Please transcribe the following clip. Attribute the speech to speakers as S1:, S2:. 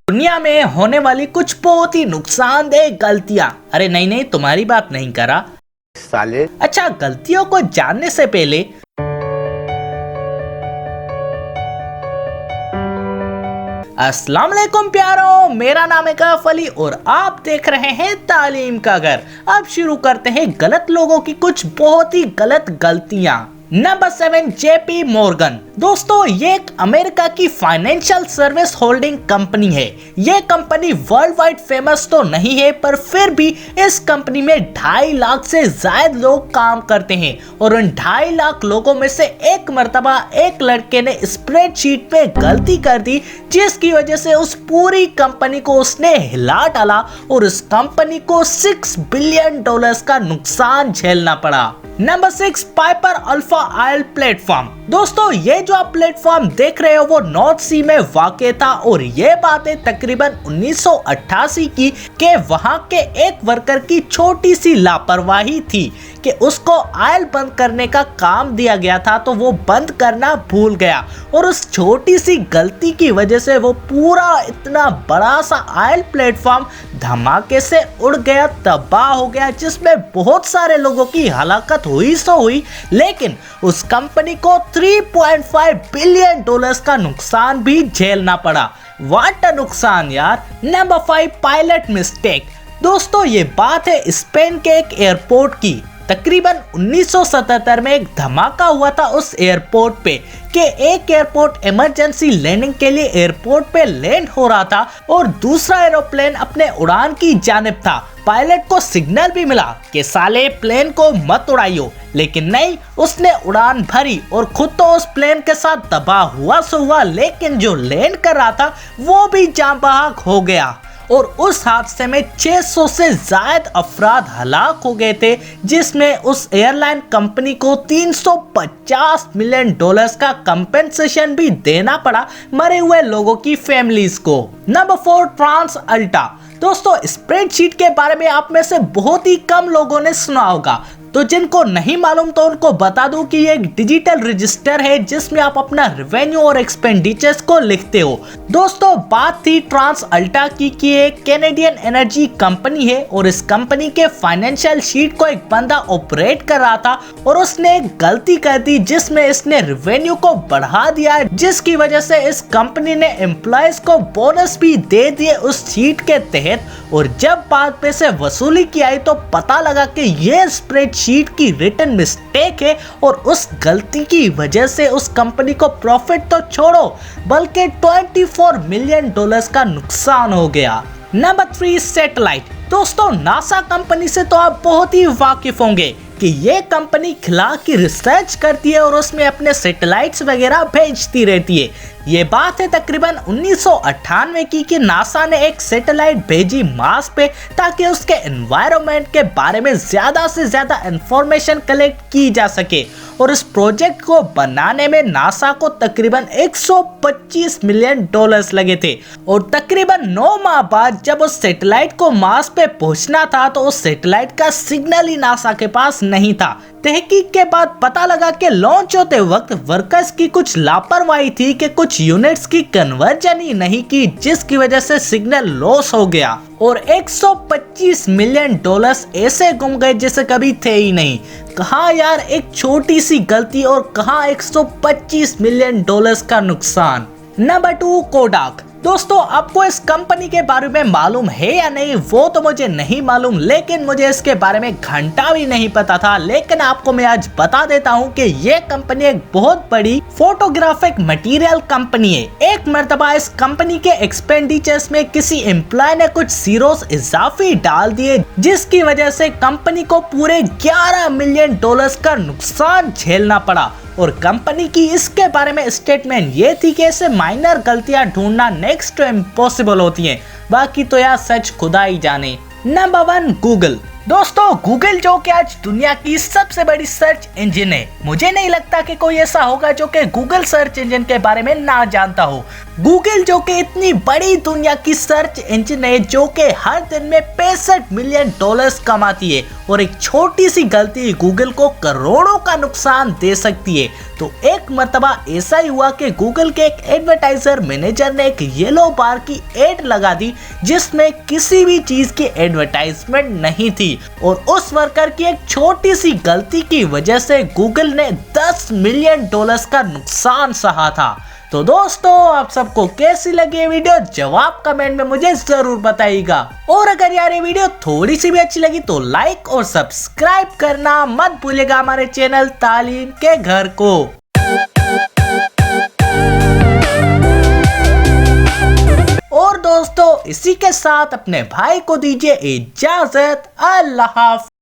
S1: दुनिया में होने वाली कुछ बहुत ही नुकसानदेह गलतियां। अरे नहीं नहीं, तुम्हारी बात नहीं करा
S2: साले।
S1: अच्छा, गलतियों को जानने से पहले अस्सलाम वालेकुम प्यारों, मेरा नाम है कैफ अली और आप देख रहे हैं तालीम का घर। अब शुरू करते हैं गलत लोगों की कुछ बहुत ही गलत गलतियां। Number 7, JP Morgan. दोस्तों, ये एक अमेरिका की फाइनेंशियल सर्विस होल्डिंग कंपनी है। ये कंपनी वर्ल्ड वाइड फेमस तो नहीं है, पर फिर भी इस कंपनी में 2.5 लाख से ज्यादा लोग काम करते हैं और उन 2.5 लाख लोगों में से एक मर्तबा एक लड़के ने स्प्रेडशीट में गलती कर दी, जिसकी वजह से उस पूरी कंपनी को उसने हिला डाला और उस कंपनी को $6 बिलियन का नुकसान झेलना पड़ा। Number 6, Piper alpha oil platform. दोस्तों, ये जो आप प्लेटफॉर्म देख रहे हो वो नॉर्थ सी में वाक़ था और ये बातें तकरीबन 1988 की के वहां के एक वर्कर की छोटी सी लापरवाही थी कि उसको ऑयल बंद करने का काम दिया गया था, तो वो बंद करना भूल गया और उस छोटी सी गलती की वजह से वो पूरा इतना बड़ा सा ऑयल प्लेटफॉर्म धमाके से उड़ गया, तबाह हो गया, जिसमें बहुत सारे लोगों की हलाकत हुई सो हुई, लेकिन उस कंपनी को $3.5 बिलियन का नुकसान भी झेलना पड़ा। वाट नुकसान यार। Number 5, pilot mistake. दोस्तों, ये बात है स्पेन के एक एयरपोर्ट की। तकरीबन 1977 में एक धमाका हुआ था उस एयरपोर्ट पे कि एक एयरपोर्ट इमरजेंसी लैंडिंग के लिए एयरपोर्ट पे लैंड हो रहा था और दूसरा एरोप्लेन अपने उड़ान की जानिब था। पायलट को सिग्नल भी मिला कि साले प्लेन को मत उड़ाइयो, लेकिन नहीं, उसने उड़ान भरी और खुद तो उस प्लेन के साथ तबाह हुआ सो हुआ, लेकिन जो लैंड कर रहा था वो भी जान बहक हो गया और उस हादसे में 600 से ज्यादा अफराद हलाक हो गए थे, जिसमें उस एयरलाइन कंपनी को $350 मिलियन का कंपेंसेशन भी देना पड़ा मरे हुए लोगों की फैमिलीज को। Number 4, TransAlta. दोस्तों, स्प्रेडशीट के बारे में आप में से बहुत ही कम लोगों ने सुना होगा, तो जिनको नहीं मालूम तो उनको बता दूं कि ये एक डिजिटल रजिस्टर है जिसमें आप अपना रेवेन्यू और एक्सपेंडिचर्स को लिखते हो। दोस्तों, बात थी ट्रांस अल्टा की कि एक कैनेडियन एनर्जी कंपनी है और इस कंपनी के फाइनेंशियल शीट को एक बंदा ऑपरेट कर रहा था और उसने एक गलती कर दी जिसमें इसने रेवेन्यू को बढ़ा दिया, जिसकी वजह से इस कंपनी ने एम्प्लॉयज को बोनस भी दे दिए उस शीट के तहत। और जब बाद में से वसूली की आई तो पता लगा कि ये स्प्रेडशीट की रिटन मिस्टेक है और उस गलती की वजह से उस कंपनी को प्रॉफिट तो छोड़ो बल्कि $24 मिलियन का नुकसान हो गया। Number 3, satellite. दोस्तों, नासा कंपनी से तो आप बहुत ही वाकिफ होंगे कि ये कंपनी खिला की रिसर्च करती है और उसमें अपने सैटेलाइट्स वगैरह भेजती रहती है। ये बात है तकरीबन 1998 की कि नासा ने एक सैटेलाइट भेजी मार्स पे ताकि उसके एनवायरनमेंट के बारे में ज्यादा से ज्यादा इंफॉर्मेशन कलेक्ट की जा सके और इस प्रोजेक्ट को बनाने में नासा को तकरीबन $125 मिलियन लगे थे और तकरीबन 9 माह बाद जब उस सैटेलाइट को मार्स पे पहुंचना था तो उस सैटेलाइट का सिग्नल ही नासा के पास नहीं था। तहकीक के बाद पता लगा कि लॉन्च होते वक्त वर्कर्स की कुछ लापरवाही थी कि कुछ यूनिट्स की कन्वर्जन ही नहीं की, जिसकी वजह से सिग्नल लॉस हो गया और $125 मिलियन ऐसे गुम गए जैसे कभी थे ही नहीं। कहा यार एक छोटी सी गलती और कहा $125 मिलियन का नुकसान। नंबर 2, कोडाक। दोस्तों, आपको इस कंपनी के बारे में मालूम है या नहीं वो तो मुझे नहीं मालूम, लेकिन मुझे इसके बारे में घंटा भी नहीं पता था, लेकिन आपको मैं आज बता देता हूँ कि ये कंपनी एक बहुत बड़ी फोटोग्राफिक मटेरियल कंपनी है। एक मर्तबा इस कंपनी के एक्सपेंडिचर्स में किसी एम्प्लॉय ने कुछ जीरोस इजाफी डाल दिए, जिसकी वजह से कंपनी को पूरे $11 मिलियन का नुकसान झेलना पड़ा और कंपनी की इसके बारे में स्टेटमेंट ये थी कि ऐसे माइनर गलतियां ढूंढना नेक्स्ट टू इम्पॉसिबल होती हैं, बाकी तो यार सच खुदा ही जाने। Number 1, Google. दोस्तों, गूगल जो कि आज दुनिया की सबसे बड़ी सर्च इंजन है, मुझे नहीं लगता कि कोई ऐसा होगा जो कि गूगल सर्च इंजन के बारे में ना जानता हो। गूगल जो कि इतनी बड़ी दुनिया की सर्च इंजन है, जो कि हर दिन में 65 मिलियन डॉलर्स कमाती है, और एक छोटी सी गलती गूगल को करोड़ों का नुकसान दे सकती है। तो एक मर्तबा ऐसा ही हुआ कि गूगल के एक एडवर्टाइजर मैनेजर ने एक येलो बार की एड लगा दी, जिसमें किसी भी चीज की एडवर्टाइजमेंट नहीं थी, और उस वर्कर की एक छोटी सी गलती की वजह से गूगल ने 10 मिलियन डॉलर्स का नुकसान सहा था। तो दोस्तों, आप सबको कैसी लगी ये वीडियो, जवाब कमेंट में मुझे जरूर बताइएगा। और अगर यार ये वीडियो थोड़ी सी भी अच्छी लगी तो लाइक और सब्सक्राइब करना मत भूलिएगा हमारे चैनल तालीम के घर को। और दोस्तों, इसी के साथ अपने भाई को दीजिए इजाजत। अल्लाह हाफ़िज़।